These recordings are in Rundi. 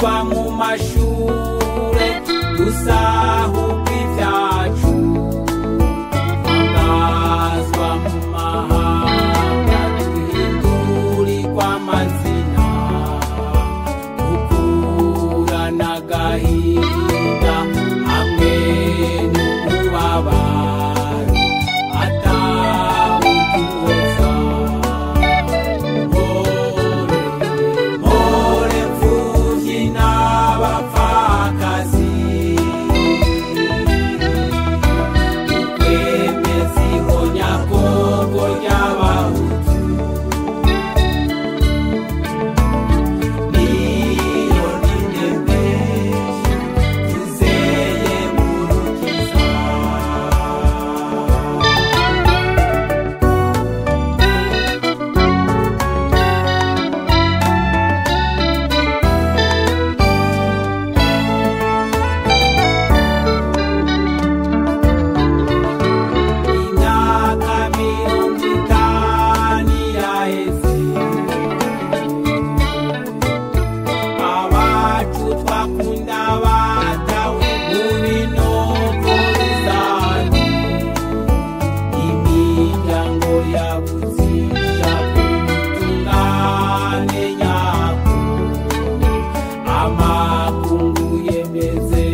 tugwa mu mashure dusahurwa ibyacu twangazwa mu mahanga duhindurirwa amazina dukura n'agahinda hamwe n'umubabaro atawuduhoza mpore mfuvyi n'abapfakazi ukwemeza ihonyagongo ry'abahutu niyo nindemeshe tuzeye mu rukiza imyaka mirongo itanu iraheze abacu twakunda batawe mu binogo rusange imiryango yabuze ishaka ubutungane nyabwo amakungu yemeze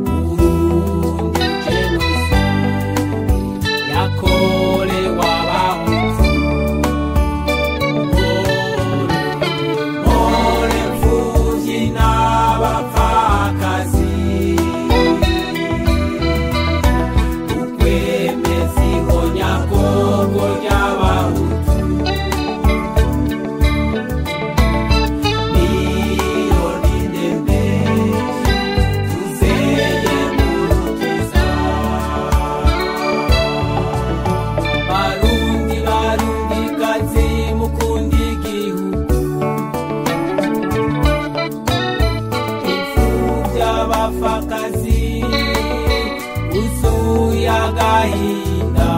Burundi jenoside yakorewe abahutu mpore mfuvyi n'abapfakazi ukwemeza ihonyagongo ry'abahutu niyo nindemeshe tuzeye mu rukiza barundi barundikazi mukunda igihugu imfuvyi abapfakazi uzuye agahinda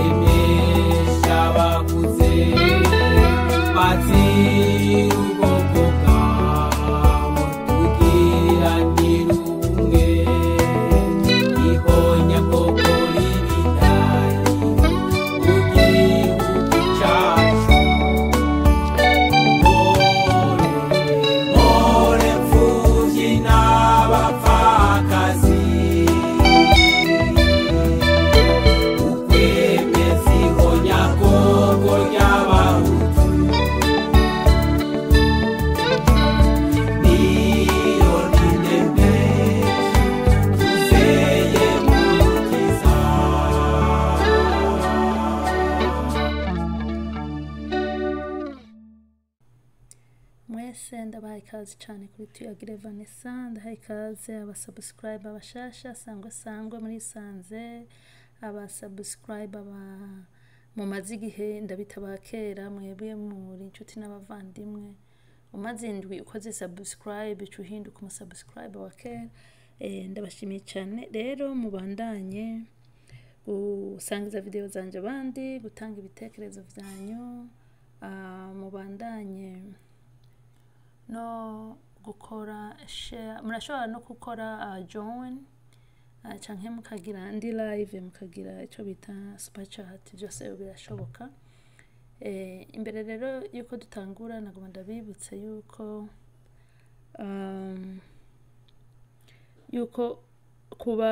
emesha abakuze bazira ubwoko bwabo tugiranire ubumwe ihonyabwoko ribidayi mu gihugu cacu mpore mfuvyi n'abapfakazi ukwemeza ihonyagongo ry'abahutu niyo nindemeshe tuzeye mu rukiza mwese ndabaha ikaze cyane kuri tuyagire Vanessa ndaha ikaze abasubscribe abashasha sangwe muri sanze abasubscribe mumaze igihe ndabitaba kera mwebwe muri inshuti n'abavandimwe umaze indwi ukoze subscribe uhinduka umusubscribe wa kera ndabashimiye cyane rero mubandanye gusangiza video zanje abandi gutanga ibitekerezo byanyu mubandanye no gukora share murashobora no gukora join canke mukagira andi live mukagira ico bita super chat byose birashoboka imbere rero yuko dutangura nagomba ndabibutse yuko kuba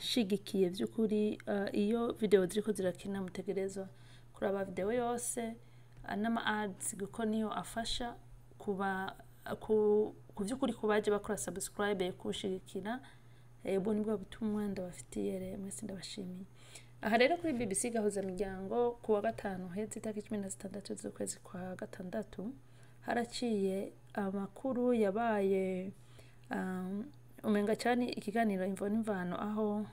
shigikiye by'ukuri iyo video ziriko zirakina mutegerezwa kuraba video yose n'ama ads kuko niyo afasha kuba ku by'ukuri kubaje bakora subscribe kushigikira ubwo nibwo butumwa ndabafitiye mwese ndabashimiye aha rero kuri BBC gahuza miryango kuwa gatanu hezi itariki 16 z'ukwezi kwa gatandatu haraciye amakuru yabaye umenga cyane ikiganiro imvo n'imvano aho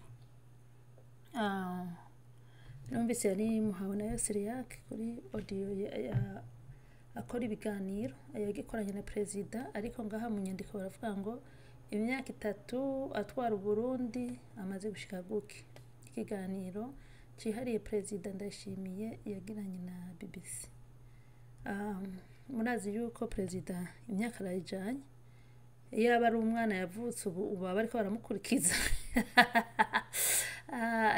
numvise yari muhawe nayo Siriac kuri audio akora ibiganiro yagikoranye na perezida ariko ngaha mu nyandiko baravuga ngo imyaka 3 atwara Burundi amaze gushika guke ikiganiro cihariye perezida Ndayishimiye yagiranye na BBC murazi yuko perezida imyaka arayijanye iyo aba ari umwana yavutse ubu baba ariko baramukurikiza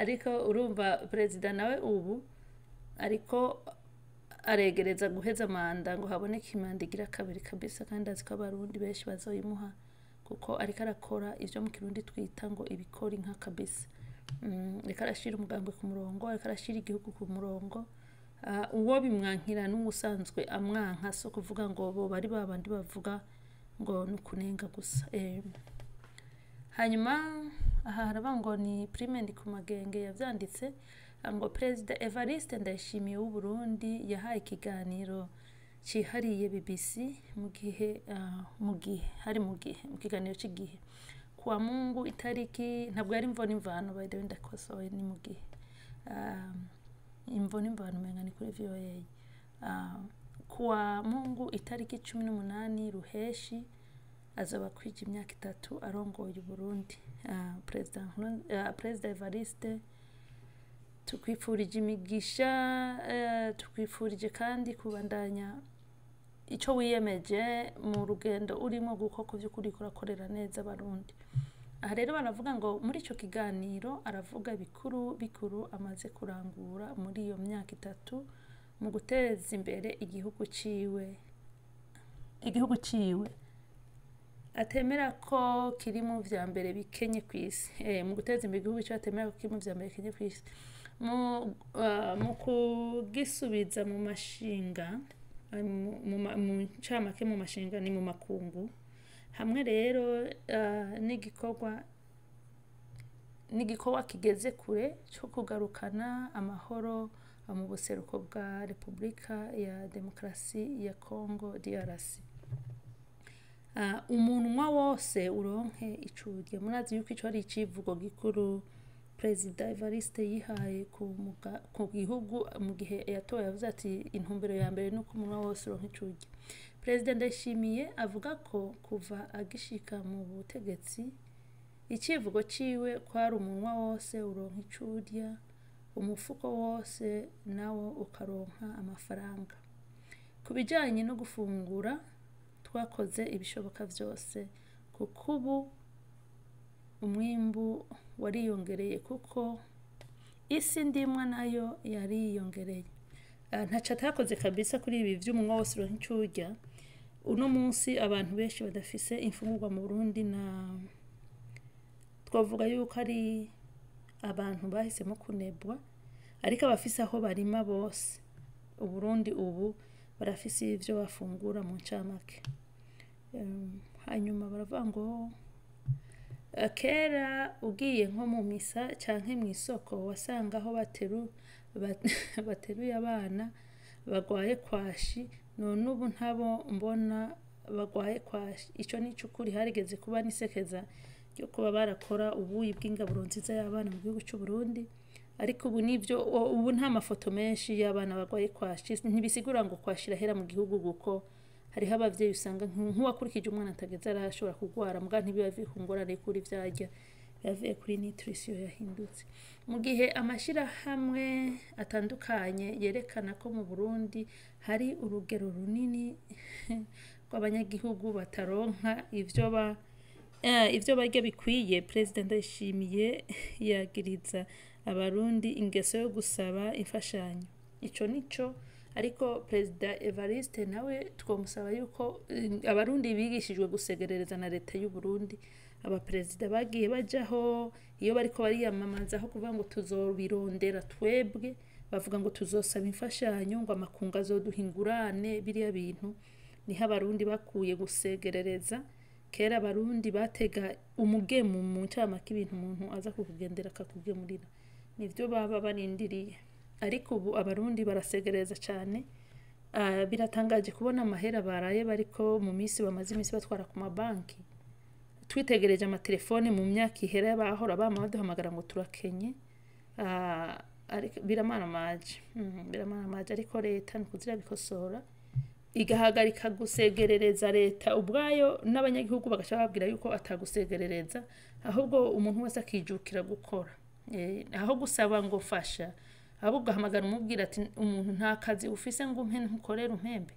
ariko urumva perezida nawe ubu ariko aregereza guheza manda ngo haboneke imanda igira kabiri kabisa, kandi azi ko abarundi benshi bazoyimuha kuko ariko arakora ivyo mu kirundi twita ngo ibikora inka kabisa. Ariko arashira umugambwe ku murongo, ariko arashira igihugu ku murongo. Uwo bimwankira n'ubusanzwe amwanka, so kuvuga ngo bo bari babandi bavuga ngo nukunenga gusa. Hanyuma aha haraba ngo ni Prime Ndikumagenge yavyanditse ngo Perezida Evariste Ndayishimiye w'u Burundi yahaye ikiganiro cihariye BBC mu kiganiro cy'igihe kuwa Mungu itariki, ntabwo yari imvo n'imvano, by the way ndakosoye, ni mu gihe imvo n'imvano menga ni kuri VOA. Kuwa Mungu itariki 18 Ruheshi azaba kwija imyaka 3 arongoye u Burundi. Perezida Evariste tukwifurije imigisha, tukwifurije kandi kubandanya ico wiyemeje mu rugendo urimo guko kuvyukuri kurakorera neza abarundi. Aha rero baravuga ngo muri ico kiganiro aravuga bikuru amaze kurangura muri iyo myaka 3 mu guteza imbere igihugu ciwe atemera ko kiri mu vya mbere bikenye kwisi, mu guteza imbere igihugu cyo atemera ko kiri mu vya mbere bikenye kwisi, mu kugisubiza mu mashinga, mu ncamake mu mashinga ni mu makungu, hamwe rero n'igikorwa kigeze kure cyo kugarukana amahoro mu buseruko bwa Repubulika ya Demokarasi ya Congo DRC. Umunwa wose uronke icurye. Murazi yuko ico ari icivugo gikuru Perezida Evariste yihaye ku gihugu mu gihe yatoye, yavuze ati intumbero ya mbere nuko umunwa wose uronke icurye. Perezida Ndayishimiye avuga ko kuva agishika mu butegetsi icivugo ciwe kwari umunwa wose uronka icurya, umufuko wose nawo ukaronka amafaranga. Kubijanye no gufungura twakoze ibishoboka vyose kuko ubu umwimbu wariyongereye kuko isi ndimwa nayo yariyongereye. Ntaca atakoze kabisa kuri ibi vy'umunwa wose uronka icurya. Uno munsi abantu benshi badafise imfungurwa mu Burundi, na twavuga yuko ari abantu bahisemo kunebwa, ariko abafise aho barima bose Uburundi ubu barafise ivyo bafungura mu ncamake. Hanyuma baravuga ngo kera ugiye nko mu misa canke mu isoko wasanga aho bateruye abana bagwaye kwashi, none ubu ntabo mbona bagwaye kwashi. Ico nico kuri harigeze kuba nisekeza ryo kuba barakora ubuyi bw'ingaburo nziza y'abana mu gihugu cy'u Burundi, ariko ubu nivyo, ubu nta mafoto menshi y'abana bagwaye kwashi. Ntibisigura ngo kwashira hera mu gihugu guko hariho abavyeyi usanga nk'uwakurikije umwana atageze arashobora kugwara, mbwa ntibibaviye ku ngorane kuri vyarya, yavuye kuri nutrition yahindutse. Mu gihe amashirahamwe atandukanye yerekana ko mu Burundi hari urugero runini rw'abanyagihugu bataronka ivyo barya bikwiye, Perezida Ndayishimiye yagiriza abarundi ingeso yo gusaba imfashanyo. Ico nico, ariko Perezida Evariste nawe twomusaba yuko abarundi bigishijwe gusegerereza na leta y'u Burundi. Abaperezida bagiye bajaho iyo bariko bariyamamaza aho kuvuga ngo tuzobirondera twebwe, bavuga ngo tuzosaba imfashanyo, ngo amakungu azoduhingurane. Biriya bintu niho abarundi bakuye gusegerereza. Kera abarundi batega umugemu mu ncamake ibintu umuntu aza kukugendera akakugemurira, nivyo baba barindiriye. Ariko ubu abarundi barasegereza cyane. Biratangaje kubona amahera baraye bariko mu misi bamaze imisi batwara ku mabanki. Twitegereje amatelefone mu myaka ihera bahora baduhamagara ngo turakenye. Biramaramaje, ariko leta nikuzira bikosora igahagarika gusegerereza. Leta ubwayo n'abanyagihugu bagaca babwira yuko atagusegerereza, ahubwo umuntu wese akijukira gukora, aho gusaba ngo fasha, ahubwo ugahamagara umubwira ati umuntu nta kazi ufise ngo umpe ntukorere umpembe.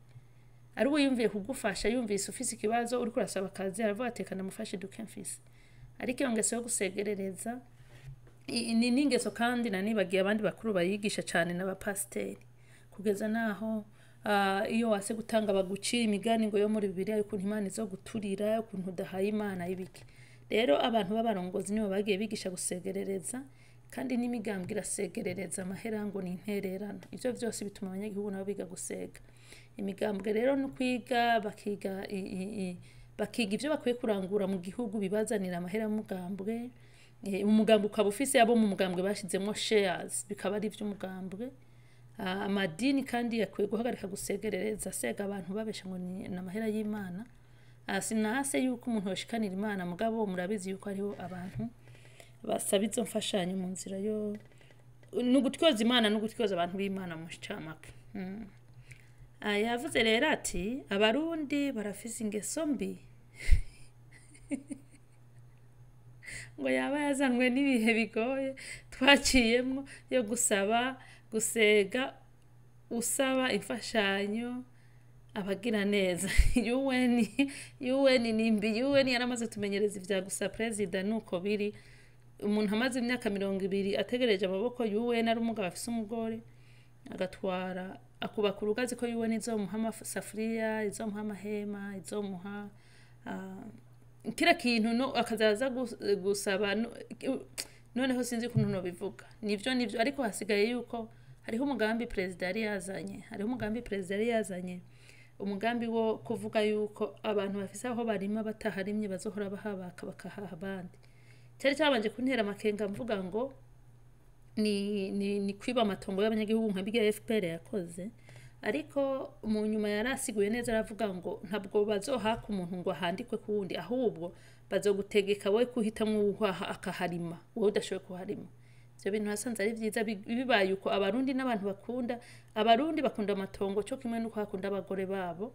ari we yumviye kugufasha yumvise ufise ikibazo uri kurasaba akazi aravuga ati kana mufashe duke mfise ariko iyo ngeso yo gusegerereza ni n'ingeso kandi nanibagiye abandi bakuru bayigisha cyane n'abapasiteri kugeza naho iyo wase gutanga bagucira imigani ngo yo muri Bibiliya ukuntu Imana izo guturira ukuntu udahaye Imana y'ibiki rero abantu b'abarongozi nibo bagiye bigisha gusegerereza kandi n'imigambwe irasegerereza amahera ngo ni intererano ivyo byose bituma abanyagihugu nabo biga gusega imigambwe rero no kwiga bakiga ivyo bakwiye kurangura mu gihugu bibazanira amahera mugambwe umugambwe ukaba ufise abo mu mugambwe bashizemo shares bikaba ari ivy'umugambwe amadini kandi yakwiye guhagarika gusegerereza sega abantu babesha ngo ni amahera y'Imana sinase yuko umuntu yoshikanira Imana mugabo murabizi yuko ariho abantu basaba izo mfashanyo mu nzira yo n'ugutyoza Imana n'ugutyoza abantu b'Imana mu camake yavuze rero ati abarundi barafise ingeso mbi ngo yaba yazanwe n'ibihe bigoye twaciyemo yo gusaba gusega usaba imfashanyo abagira neza UN nimbi UN yaramaze tumenyereza ivya gusa president nuko biri umuntu amaze imyaka 200 ategereje amaboko UN ari umugabo afise umugore agatwara akubaka urugazi ko UN izomuha amasafuriya izomuha amahema izomuha kira kintu no akazaza gusaba noneho sinzi kuntu no bivuga nivyo ariko hasigaye yuko hariho umugambi president yari yazanye umugambi wo kuvuga yuko abantu bafise aho barima bataharimye bazohora bahabaka bakahaha abandi cyari cyabanje kuntera amakenga mvuga ngo ni kwiba amatongo y'abanyagihugu nka biga FPR yakoze ariko mu nyuma yarasiguye neza aravuga ngo ntabwo bazohaka umuntu ngo ahandikwe kuwundi ahubwo bazogutegeka we kuhitamwe uhaha akaharima wowe udashoboye kuharima ivyo bintu hasanze ari vyiza bibaye uko abarundi n'abantu abarundi bakunda amatongo cyo kimwe nuko hakunda abagore babo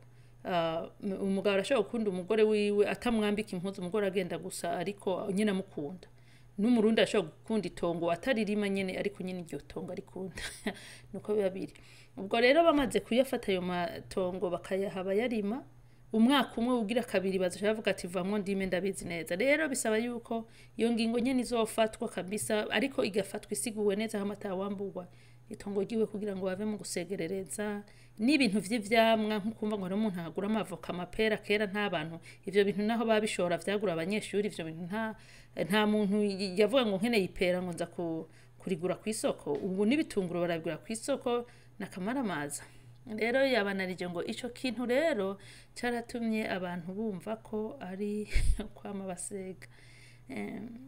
umugabo arashobora gukunda umugore wiwe atamwambika impuzu umugore agenda gusa ariko nyine amukunda n'umurundi ashobora gukunda itongo ataririma nyene ariko nyine iryo tongo arikunda nuko biba biri ubwo rero bamaze kuyafata ayo matongo bakayahaba yarima umwaka umwe ugira kabiri bazovuga ati vamwo ndime ndabizi neza rero bisaba yuko iyo ngingo nyene izofatwa kabisa ariko igafatwa isiguwe neza aho matawambugwa itongo giwe kugira ngo bave mu gusegerereza n'ibintu vy'ivyamwa nkukumva ngo umuntu agura amavoka amapera kera nta bantu ivyo bintu naho babishora vyagura abanyeshuri ivyo bintu nta muntu yavuga ngo nkene yipera ngo nza kurigura ku isoko ubu n'ibitunguru baragura ku isoko nakamaramaza rero yabanarije ngo ico kintu rero cyaratumye abantu bumva ko ari kwama basega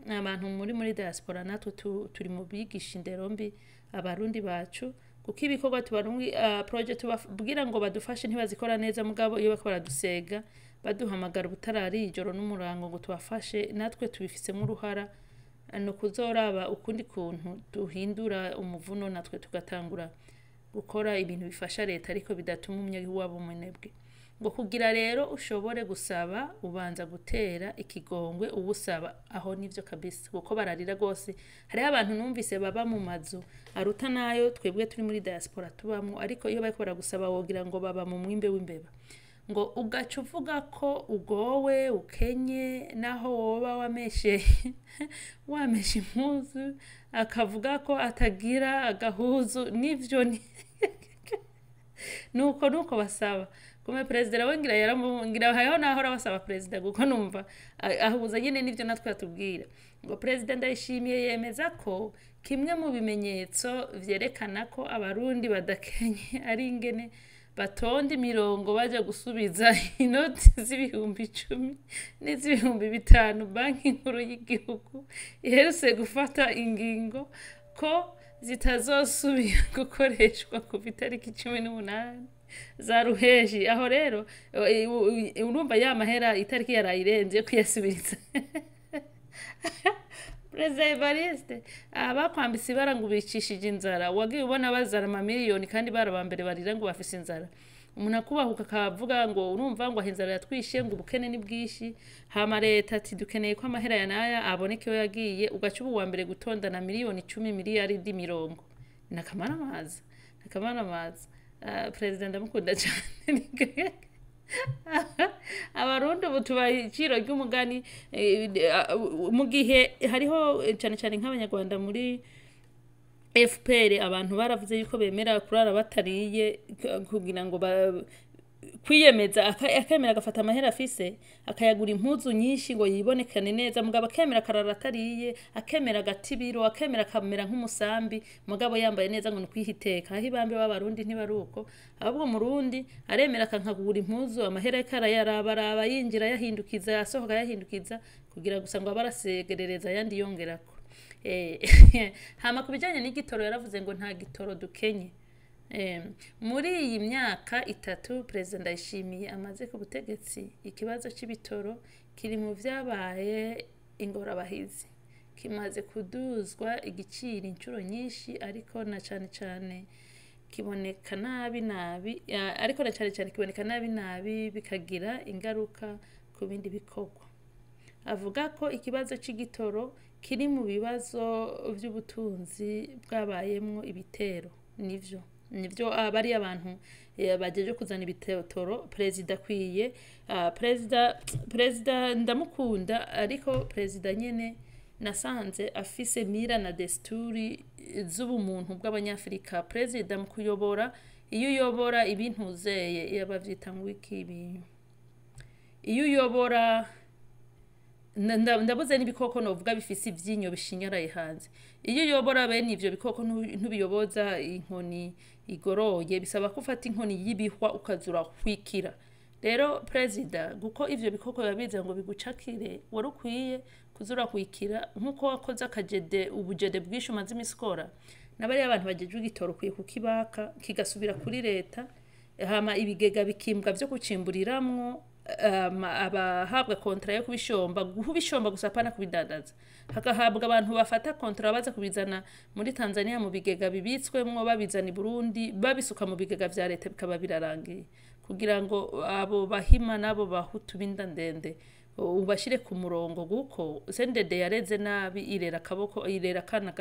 abantu muri diaspora natwe turi mu bigisha indero mbi abarundi bacu kuko ibikorwa tubarungi project babwira ngo badufashe ntibazikora neza mugabo iyo bakora dusega baduhamagara ubutarari ijoro n'umurango ngo tubafashe natwe tubifisemo uruhara no kuzoraba ukundi kuntu duhindura umuvuno natwe tugatangura gukora ibintu bifasha leta ariko bidatuma umunyagihugu wabo umunebwe ngo kugira rero ushobore gusaba ubanza gutera ikigongwe ubusaba aho nivyo kabisa kuko bararira gose hari abantu numvise baba mu mazu aruta nayo twebwe turi muri diaspora tubamwe ariko iyo bariko baragusaba wogira ngo baba mu mwimbe w'imbeba ngo ugaca uvuga ko ugowe ukenye naho woba wameshe impuzu akavuga ko atagira agahuzu nivyo nuko basaba kuma president wangira yaramungira hayo naho rabasaba president guko numva ahuza nyene nivyo natwe atubwira ngo president ndayishimiye yemeza ko kimwe mu bimenyetso vyerekana ko abarundi badakenye ari ingene batonde imirongo baje gusubiza inoti z'ibihumbi 10 n'iz'ibihumbi 5 banki nkuru y'igihugu iherutse gufata ingingo ko zitazosubira gukoreshwa ku itariki 18 za ruheji aho rero urumva ya mahera itariki yarayirenze kuyasubiriza President Evariste abakwambise barangubicishije inzara wagiye ubona bazara amamiliyoni kandi barabambere barira ngo bafise inzara umuntu akubahuka akavuga ngo urumva ngo ahinzara yatwishe ngo ubukene ni bwishi hama leta ati dukeneye ko amahera ya naya aboneke yagiye ugaca ubu wa mbere gutondana miliyoni 10 miliyaridi 70 nakamara amazi President amukunda cyane abarundi ubu tubaha iciro ry'umugani mu gihe hariho cyane cyane nk'abanyarwanda muri FPR abantu baravuze yuko bemera kurara batariye kugira ngo kwiyemeza akemera agafata amahera afise akayagura impuzu nyinshi ngo yibonekane neza mugabo akemera akarara atariye akemera agatibiro akemera akamera nk'umusambi mugabo yambaye neza ngo nukwihiteka aho ibambe b'abarundi ntibaruko ahubwo murundi aremera akankagura impuzu amahera y'akarayaraba yinjira yahindukiza yasohoka yahindukiza kugira gusa ngo abarasegerereza yandi yongerako hama kubijanye n'igitoro yaravuze ngo nta gitoro dukenye muri iyi myaka 3 President Ndayishimiye amaze ku butegetsi ikibazo c'ibitoro kiri mu vyabaye ingorabahizi kimaze kuduzwa igiciro incuro nyinshi ariko na cane kiboneka nabi ariko na cane kiboneka nabi bikagira ingaruka ku bindi bikorwa avuga ko ikibazo c'igitoro kiri mu bibazo vy'ubutunzi bwabayemwo ibitero nivyo bari abantu bajeje kuzana ibitoro president kwiye president ndamukunda ariko president nyene nasanze afise mira na desturi z'ubumuntu bw'abanyafrika president mu kuyobora iyo uyobora ibintu uzeye yabavyita ngo ibintu iyo uyobora ndabuze n'ibikoko novuga bifise ivyinyo bishinyaraye hanze iyo uyobora bene ivyo bikoko ntubiyoboza inkoni igoroye bisaba ko ufata inkoni y'ibihwa ukazura kwikira rero president guko ivyo bikoko yabiza ngo bigucakire wari ukwiye kuzura kwikira nkuko wakoze akajede ubujede bwinshi umaze imiskora nabari abantu bajeje igitoro kwiye kukibaka kigasubira kuri leta hama ibigega bikimbwa vyo kucimburiramwo abahabwa kontra yo kubishomba gusa pana kubidandaza hakahabwa abantu bafata kontra baza kubizana muri Tanzania mu bigega bibitswemwo babizana i Burundi babisuka mu bigega vya leta bikaba birarangiye kugira ngo abo bahima nabo bahutu binda ndende ubashire ku murongo guko sendede yareze nabi irera kaboko irera kana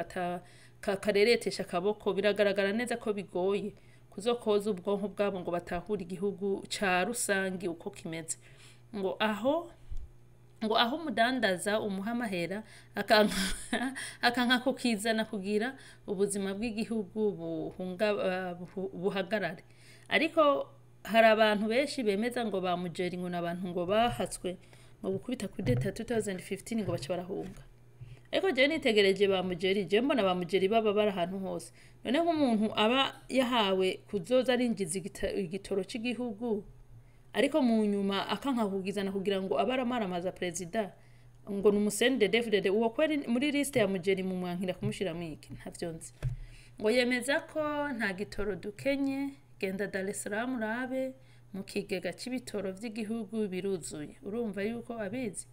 kareretesha kaboko biragaragara neza ko bigoye kuzokoza ubwonko bwabo ngo batahura igihugu ca rusangi uko kimeze ngo aho umudandaza umuhamahera akanka kukizana kugira ubuzima bw'igihugu buhagarare ariko hari abantu benshi bemeza ngo bamujeri ngo nabantu ngo bahatswe ngo gukubita kuri data 2015 ngo bace barahunga ariko je nitegereje bamujeri je mbona bamujeri baba bari ahantu hose none nk'umuntu aba yahawe kuzoza arinjiza igitoro cy'igihugu ariko mu nyuma akanka kugizana kugira ngo abaramaramaza president ngo numusende DFDD uwo kweri muri liste ya mujeri mu mwankira kumushira mwiki ntavyonzi ngo yemeza ko nta gitoro dukenye genda Dar es Salaam rabe mu kigega c'ibitoro vy'igihugu biruzuye urumva yuko abizi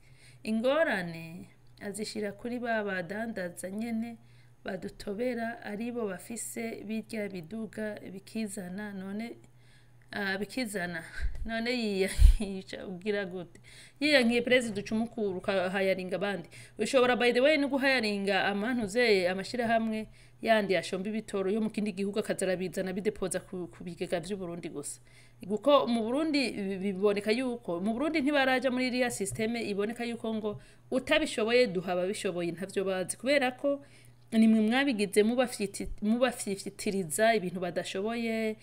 ingorane azishira kuri badandaza nyene badutobera aribo bafise birya biduga bikizana none yiyahisha ugira gute yiyankiye president ucumukuru hayaringa abandi ushobora by the way no guhayaringa amantuze amashira hamwe yandi yashomba ibitoro yo mu kindi gihugu akazarabizana bidepoza ku bigega by'u Burundi gusa guko mu Burundi biboneka yuko mu Burundi ntibaraja muri iriya systeme iboneka yuko ngo utabishoboye duhaba bishoboye ntavyo bazi kubera ko nimwe mwabigize mubafyitiriza ibintu badashoboye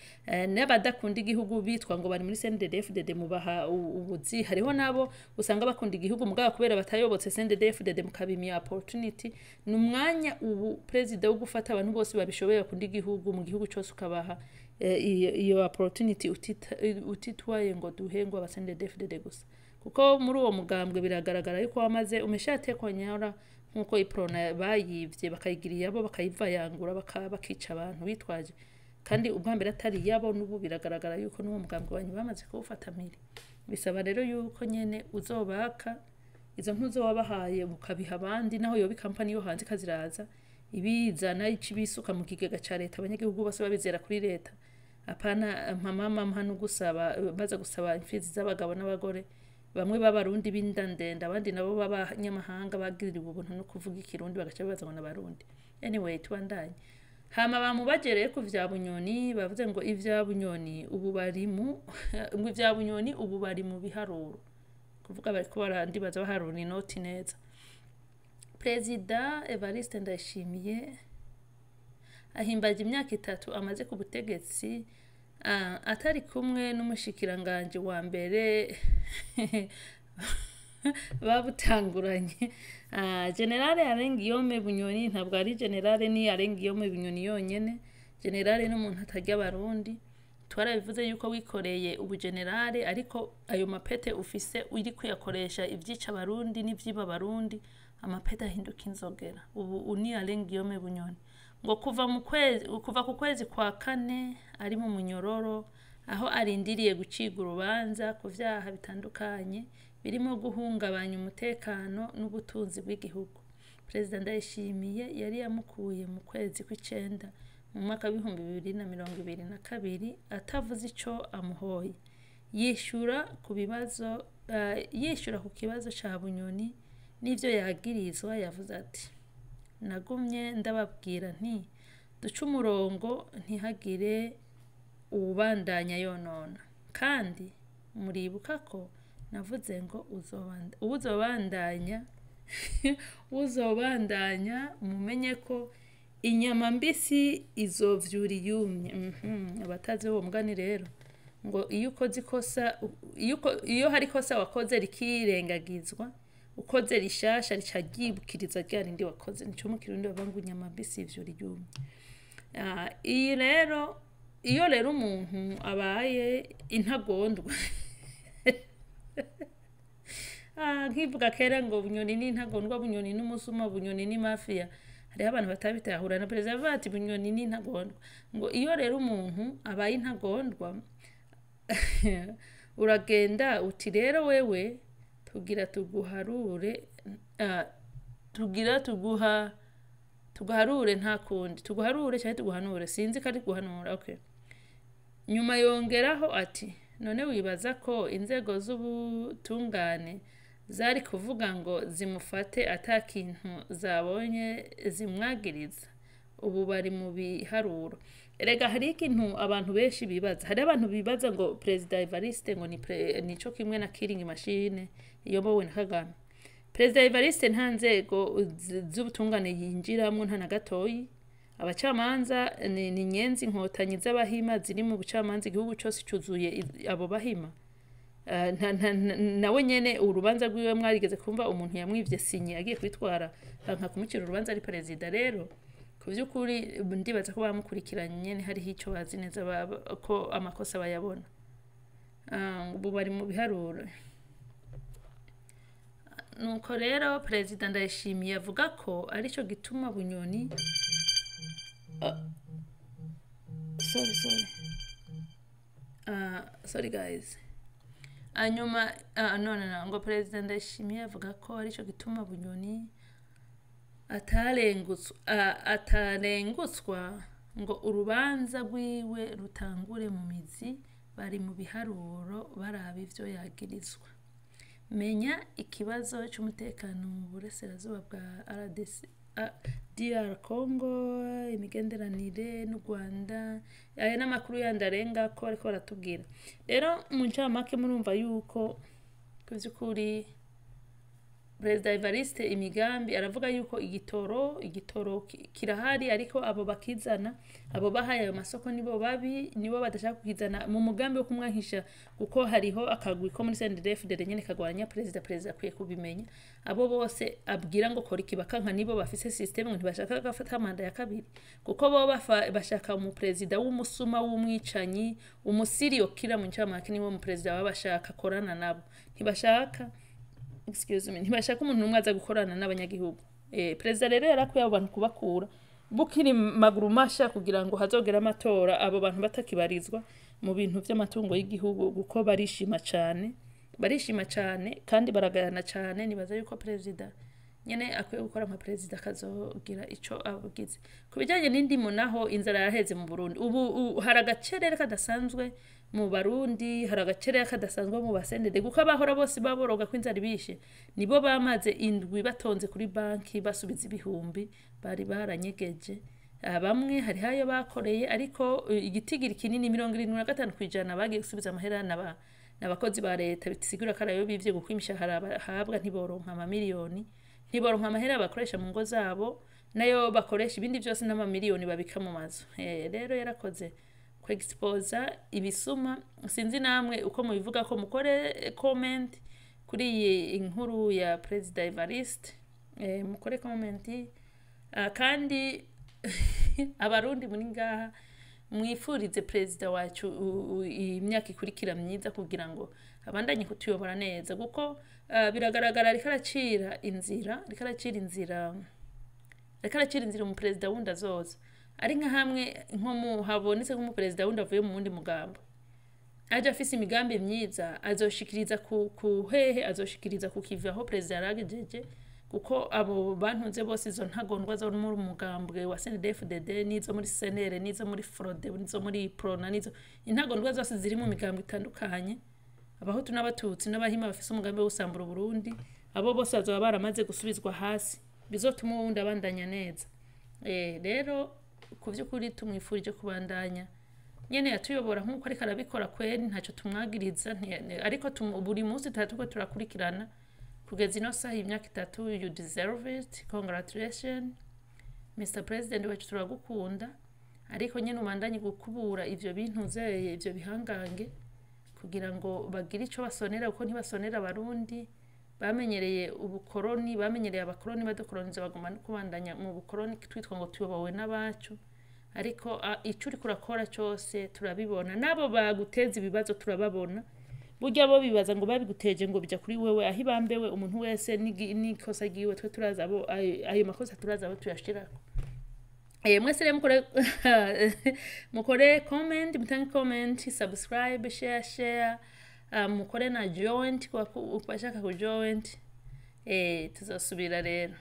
n'abadakunda igihugu bitwa ngo bari muri CNDD-FDD mubaha ubuzi hariho nabo usanga bakunda igihugu mugabo kubera batayobotse CNDD-FDD mukabimya opportunity numwanya ubu president wo gufata abantu bose babishoboye bakunda igihugu mu gihugu cyose ukabaha iyo opportunity utitwaye ngo duhengwa aba CNDD-FDD gusa kuko muri uwo mugambwe biragaragara yuko wamaze umeshate konyara nkuko iprona bayivye bakayigiriye abo bakayivayangura bakica abantu bitwaje kandi ubwambere atari yabo nubu biragaragara yuko n'uwo mugambwe wanyu bamaze kuwufata mpiri bisaba rero yuko nyene uzobaka izo mpuzo wabahaye mukabiha abandi naho yobi company yo hanze kaziraza ibizana icibisuka mu kigega ca leta abanyagihugu bose babizera kuri leta apana mama mpano gusaba baza gusaba imfizi z'abagabo n'abagore bamwe b'abarundi b'indandenda abandi nabo b'abanyamahanga bagirira ubuntu no kuvuga ikirundi bagaca babaza ngo n'abarundi anyway tubandanye hama bamubagereye ku vya Bunyoni bavuze ngo ivya Bunyoni ubu bari mu ngo ivya Bunyoni ubu bari mu biharuro kuvuga bari ko barandibaza baharura inoti neza. Perezida Evariste Ndayishimiye ahimbaje imyaka 3 amaze ku butegetsi atari kumwe n'umushikiranganje wa mbere babutanguranye. Generale Arengiyome Bunyoni ntabwo ari generale ni Arengiyome Bunyoni yonyene. Generale n'umuntu atarya abarundi, twarabivuze yuko wikoreye ubu generale ariko ayo mapete ufise uri kuyakoresha ivyica abarundi n'ivyiba abarundi, amapete ahinduka inzogera. Ubu uni Arengiyome Bunyoni ngo kuva ku kwezi kwa 4 ari mu munyororo aho arindiriye guciga urubanza ku vyaha bitandukanye birimo guhungabanya umutekano n'ubutunzi bw'igihugu. Perezida Ndayishimiye yari yamukuye mu kwezi kw'icenda mu mwaka wa 2022 atavuze ico amuhoye. Yishura ku kibazo ca Bunyoni n'ivyo yagirizwa, yavuze ati nagumye ndababwira nti duca umurongo ntihagire ubandanya yonona, kandi muribuka ko navuze ngo uzobandanya mumenye ko inyama mbisi izovyura yumye. Abatazi uwo mugani rero ngo iyo ukoze ikosa iyo hari ikosa wakoze rikirengagizwa, ukoze rishasha ricagibukiriza ryarindi wakoze, nico mu kirundi bavuga inyama mbisi ivyura yumye. Iyo rero umuntu abaye intagondwa nkivuga kera ngo Bunyoni ni intagondwa, Bunyoni n'umusuma, Bunyoni ni mafia, hariho abantu batabitahura na perezida bati Bunyoni ni intagondwa. Ngo iyo rero umuntu abaye intagondwa uragenda uti rero wewe tugira tuguharure tuguharure nta kundi, tuguharure cyane tuguhanure, sinzi ko ari guhanura. Okay, nyuma yongeraho ati none wibaza ko inzego z'ubutungane zari kuvuga ngo zimufate atakintu zabonye zimwagiriza? Ubu bari mu biharuro. Erega hari ikintu abantu benshi bibaza, hari abantu bibaza ngo Perezida Evariste ngo nico kimwe na killing machine iyobowe na Kagame. Perezida Evariste nta nzego z'ubutungane yinjiramwo nta na gatoyi. Abacamanza ni nyenzi inkotanyi z'abahima ziri mu bucamanza, igihugu cyose cyuzuye abo bahima. Nawe nyene urubanza rwiwe mwarigeze kumva umuntu yamwivye sinye agiye kwitwara nka kumukira urubanza ari perezida. Rero ku by'ukuri ndibaza ko bamukurikiranye nyene hariho ico bazi neza ko amakosa bayabona. Ubu bari mu biharuro. Nuko rero Perezida Ndayishimiye avuga ko arico gituma Bunyoni sorry guys. Anyuma no ngo Perezida Ndayishimiye avuga ko arico gituma Bunyoni atarengutswa ngo urubanza rwiwe rutangure mu mizi. Bari mu biharuro baraba ivyo yagirizwa. Menya ikibazo cy'umutekano mu burasirazuba bwa DR Congo, imigenderanire n'u Rwanda, aya n'amakuru yandarenga ko ariko baratubwira. Rero mu ncamake murumva yuko kuvyukuri Perezida Evariste imigambi aravuga yuko igitoro kirahari, ariko abo bakizana, abo bahaye ayo masoko nibo babi, nibo badashaka kukizana mu mugambi wo kumwangisha, kuko hariho akagwi ko muri CNDD-FDD nyene kagwanya perezida akwiye kubimenya. Abo bose abwira ngo kora ikibakanka nibo bafise system ngo ntibashaka gafata manda ya kabiri, kuko bo bashaka mu perezida w'umusuma w'umwicanyi, umusiriyo kira mu ncamake nibo mu perezida babashaka korana nabo. Ntibashaka umuntu numwe aza gukorana n'abanyagihugu. Perezida rero yarakwiye abo bantu kubakura bukiri maguru masha kugira ngo hazogera amatora abo bantu batakibarizwa mu bintu by'amatungo y'igihugu, guko barishima cyane kandi baragayana cyane. Nibaza yuko perezida nyene akwiye gukora nka perezida akazogira ico abugize. Kubijanye n'indimo naho inzara yaheze mu Burundi, ubu haragacerere kadasanzwe mu Barundi, haragacerere kadasanzwe mu basendede, guko abahora bose baboroga kw'inzara ibishe nibo bamaze indwi batonze kuri banki basubiza ibihumbi bari baranyegeje. bamwe hari hayo bakoreye ariko igitigiri kinini 75% bagiye gusubiza amahera n'abakozi ba leta bitisigura ko arayo bivye guko imishahara bahabwa ntiboronka amamiliyoni ntiboronka amahera bakoresha mu ngo zabo nayo bakoresha ibindi byose n'amamiliyoni babika mu mazu rero yarakoze ku expose ibisuma sinzi namwe uko mubivuga ko mukore comment kuri iyi inkuru ya President Evariste mukore comment kandi abarundi muri ngaha mwifurize president wacu imyaka ikurikira myiza kugira ngo abandanye kutuyobora neza kuko biragaragara ariko aracira inzira mu president wundi azoza ari nka hamwe nko mu habonetse nk'umu president wundi avuye mu wundi mugambo aje afise imigambi myiza azoshikiriza ku hehe azoshikiriza ku kivi aho president aragejeje kuko abo bantunze bose izo ntagondwa zo muri umugambwe wa CNDD-FDD nizo muri CNL nizo muri FRODE nizo muri PRONA nizo intagondwa zose ziri mu migambo itandukanye abahutu n'abatutsi n'abahima bafise umugambi wo gusambura Burundi abo bose bazoba baramaze gusubizwa hasi bizotuma uwundi abandanya neza rero ku vy'ukuri tumwifurije kubandanya nyene yatuyobora nk'uko ariko arabikora kweri ntacyo tumwagiriza ariko buri munsi tutatuko turakurikirana kugeza ino saha imyaka 3 you deserve it congratulations Mr President wacu turagukunda ariko nyene umandanye gukubura ivyo bintuzeye ivyo bihangange kugira ngo bagire ico basonera uko ntibasonera abarundi bamenyereye ubukoroni bamenyereye abakoroni badukoroniza bagoma kubandanya mu bukoroni twitwa ngo tuyobowe n'abacu ariko ico uri kurakora cyose turabibona nabo baguteza ibibazo turababona burya bo bibaza ngo babiguteje ngo bija kuri wewe aho ibambewe umuntu wese nikosa giwe twe turaza abo ayo makosa turaza abo tuyashirako mwese rero mukore comment mutange comment subscribe share mukore na joint kwa bashaka ku joint tuzosubira rero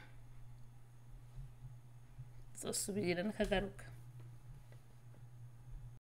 nakagaruka